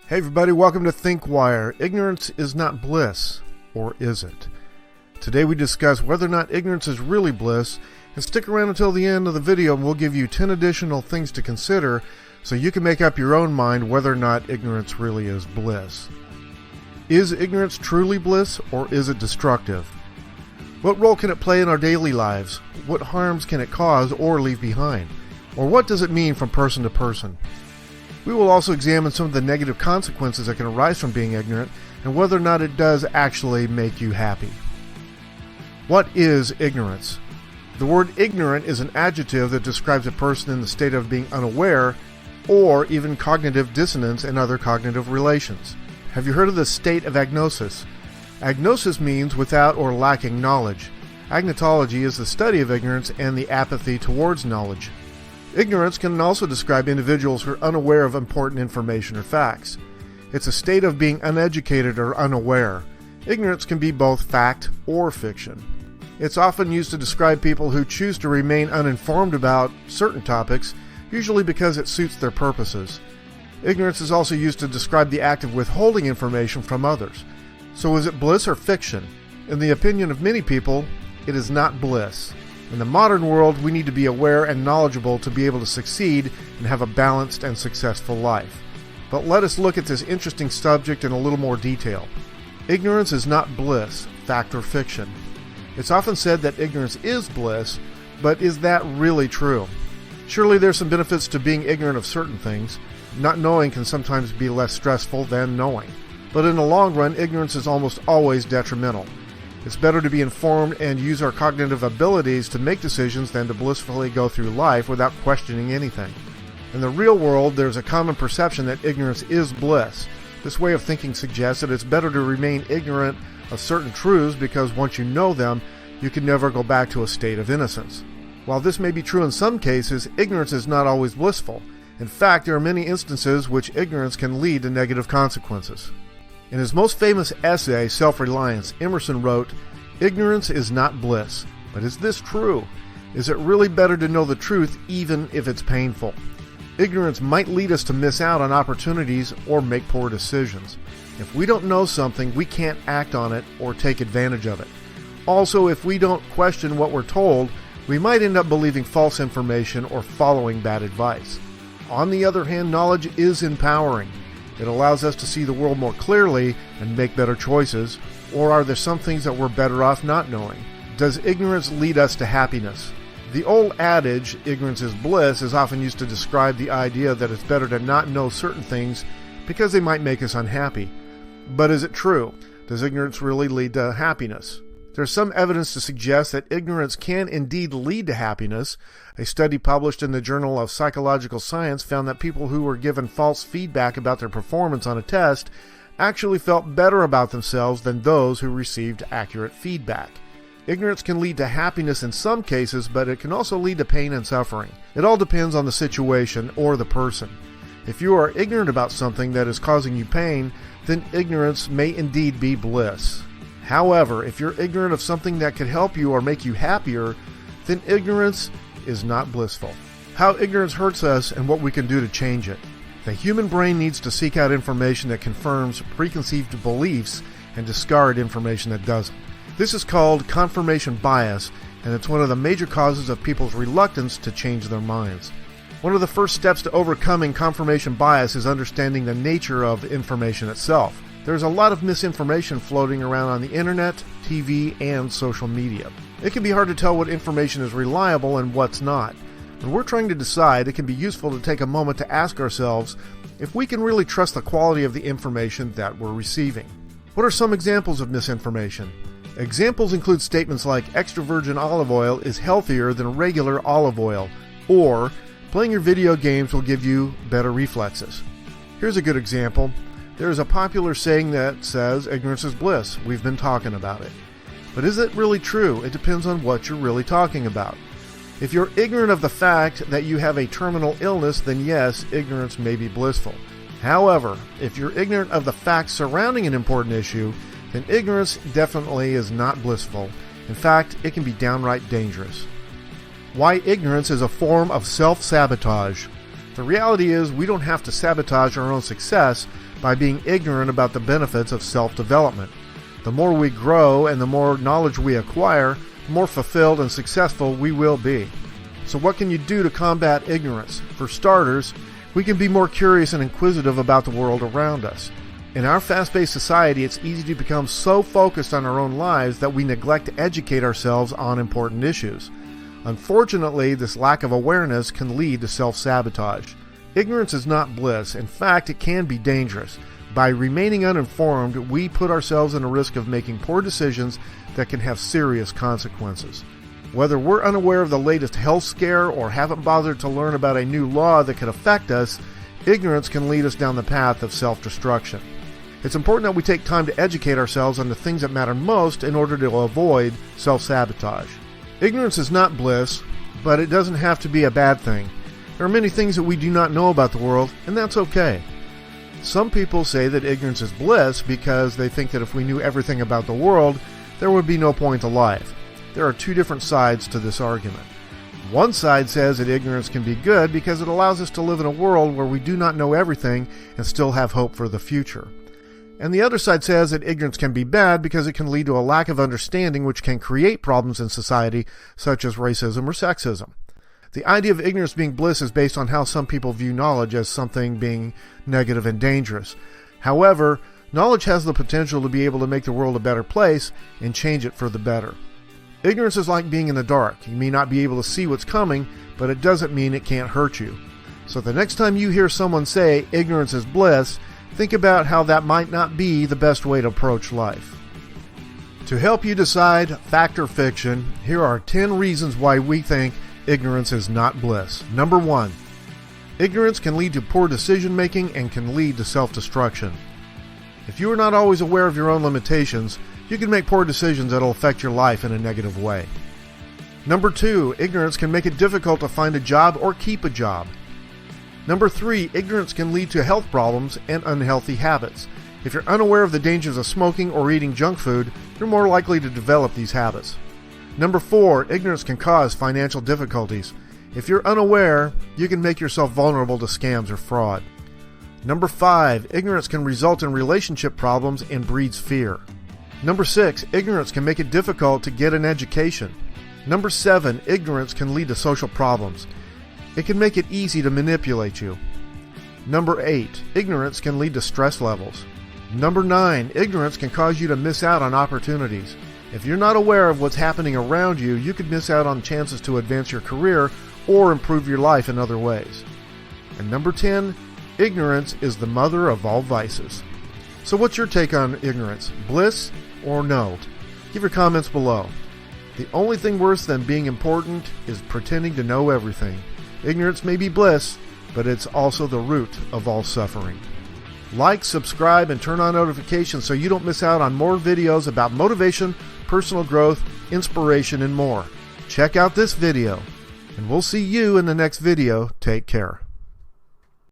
Hey everybody, welcome to ThinkWire. Ignorance is not bliss, or is it? Today we discuss whether or not ignorance is really bliss, and stick around until the end of the video and we'll give you 10 additional things to consider so you can make up your own mind whether or not ignorance really is bliss. Is ignorance truly bliss, or is it destructive? What role can it play in our daily lives? What harms can it cause or leave behind? Or what does it mean from person to person? We will also examine some of the negative consequences that can arise from being ignorant and whether or not it does actually make you happy. What is ignorance? The word ignorant is an adjective that describes a person in the state of being unaware or even cognitive dissonance and other cognitive relations. Have you heard of the state of agnosis? Agnosis means without or lacking knowledge. Agnotology is the study of ignorance and the apathy towards knowledge. Ignorance can also describe individuals who are unaware of important information or facts. It's a state of being uneducated or unaware. Ignorance can be both fact or fiction. It's often used to describe people who choose to remain uninformed about certain topics, usually because it suits their purposes. Ignorance is also used to describe the act of withholding information from others. So is it bliss or fiction? In the opinion of many people, it is not bliss. In the modern world, we need to be aware and knowledgeable to be able to succeed and have a balanced and successful life. But let us look at this interesting subject in a little more detail. Ignorance is not bliss, fact or fiction. It's often said that ignorance is bliss, but is that really true? Surely there's some benefits to being ignorant of certain things. Not knowing can sometimes be less stressful than knowing. But in the long run, ignorance is almost always detrimental. It's better to be informed and use our cognitive abilities to make decisions than to blissfully go through life without questioning anything. In the real world, there's a common perception that ignorance is bliss. This way of thinking suggests that it's better to remain ignorant of certain truths because once you know them, you can never go back to a state of innocence. While this may be true in some cases, ignorance is not always blissful. In fact, there are many instances which ignorance can lead to negative consequences. In his most famous essay, Self-Reliance, Emerson wrote, "Ignorance is not bliss, but is this true? Is it really better to know the truth even if it's painful? Ignorance might lead us to miss out on opportunities or make poor decisions. If we don't know something, we can't act on it or take advantage of it. Also, if we don't question what we're told, we might end up believing false information or following bad advice. On the other hand, knowledge is empowering. It allows us to see the world more clearly and make better choices. Or are there some things that we're better off not knowing? Does ignorance lead us to happiness? The old adage, ignorance is bliss, is often used to describe the idea that it's better to not know certain things because they might make us unhappy. But is it true? Does ignorance really lead to happiness? There's some evidence to suggest that ignorance can indeed lead to happiness. A study published in the Journal of Psychological Science found that people who were given false feedback about their performance on a test actually felt better about themselves than those who received accurate feedback. Ignorance can lead to happiness in some cases, but it can also lead to pain and suffering. It all depends on the situation or the person. If you are ignorant about something that is causing you pain, then ignorance may indeed be bliss. However, if you're ignorant of something that could help you or make you happier, then ignorance is not blissful. How ignorance hurts us and what we can do to change it. The human brain needs to seek out information that confirms preconceived beliefs and discard information that doesn't. This is called confirmation bias, and it's one of the major causes of people's reluctance to change their minds. One of the first steps to overcoming confirmation bias is understanding the nature of information itself. There's a lot of misinformation floating around on the internet, TV, and social media. It can be hard to tell what information is reliable and what's not. When we're trying to decide, it can be useful to take a moment to ask ourselves if we can really trust the quality of the information that we're receiving. What are some examples of misinformation? Examples include statements like extra virgin olive oil is healthier than regular olive oil, or playing your video games will give you better reflexes. Here's a good example. There is a popular saying that says ignorance is bliss. We've been talking about it. But is it really true? It depends on what you're really talking about. If you're ignorant of the fact that you have a terminal illness, then yes, ignorance may be blissful. However, if you're ignorant of the facts surrounding an important issue, then ignorance definitely is not blissful. In fact, it can be downright dangerous. Why ignorance is a form of self-sabotage. The reality is we don't have to sabotage our own success, by being ignorant about the benefits of self-development. The more we grow and the more knowledge we acquire, the more fulfilled and successful we will be. So what can you do to combat ignorance? For starters, we can be more curious and inquisitive about the world around us. In our fast-paced society, it's easy to become so focused on our own lives that we neglect to educate ourselves on important issues. Unfortunately, this lack of awareness can lead to self-sabotage. Ignorance is not bliss. In fact, it can be dangerous. By remaining uninformed, we put ourselves in a risk of making poor decisions that can have serious consequences. Whether we're unaware of the latest health scare or haven't bothered to learn about a new law that could affect us, ignorance can lead us down the path of self-destruction. It's important that we take time to educate ourselves on the things that matter most in order to avoid self-sabotage. Ignorance is not bliss, but it doesn't have to be a bad thing. There are many things that we do not know about the world, and that's okay. Some people say that ignorance is bliss because they think that if we knew everything about the world, there would be no point to life. There are two different sides to this argument. One side says that ignorance can be good because it allows us to live in a world where we do not know everything and still have hope for the future. And the other side says that ignorance can be bad because it can lead to a lack of understanding which can create problems in society such as racism or sexism. The idea of ignorance being bliss is based on how some people view knowledge as something being negative and dangerous. However, knowledge has the potential to be able to make the world a better place and change it for the better. Ignorance is like being in the dark. You may not be able to see what's coming, but it doesn't mean it can't hurt you. So the next time you hear someone say ignorance is bliss, think about how that might not be the best way to approach life. To help you decide fact or fiction, here are 10 reasons why we think ignorance is not bliss. Number 1, ignorance can lead to poor decision making and can lead to self-destruction. If you are not always aware of your own limitations, you can make poor decisions that will affect your life in a negative way. Number 2, ignorance can make it difficult to find a job or keep a job. Number 3, ignorance can lead to health problems and unhealthy habits. If you're unaware of the dangers of smoking or eating junk food, you're more likely to develop these habits. Number 4, ignorance can cause financial difficulties. If you're unaware, you can make yourself vulnerable to scams or fraud. Number 5, ignorance can result in relationship problems and breeds fear. Number 6, ignorance can make it difficult to get an education. Number 7, ignorance can lead to social problems. It can make it easy to manipulate you. Number 8, ignorance can lead to stress levels. Number 9, ignorance can cause you to miss out on opportunities. If you're not aware of what's happening around you, you could miss out on chances to advance your career or improve your life in other ways. And number 10, ignorance is the mother of all vices. So what's your take on ignorance? Bliss or no? Give your comments below. The only thing worse than being important is pretending to know everything. Ignorance may be bliss, but it's also the root of all suffering. Like, subscribe, and turn on notifications so you don't miss out on more videos about motivation, personal growth, inspiration, and more. Check out this video, and we'll see you in the next video. Take care.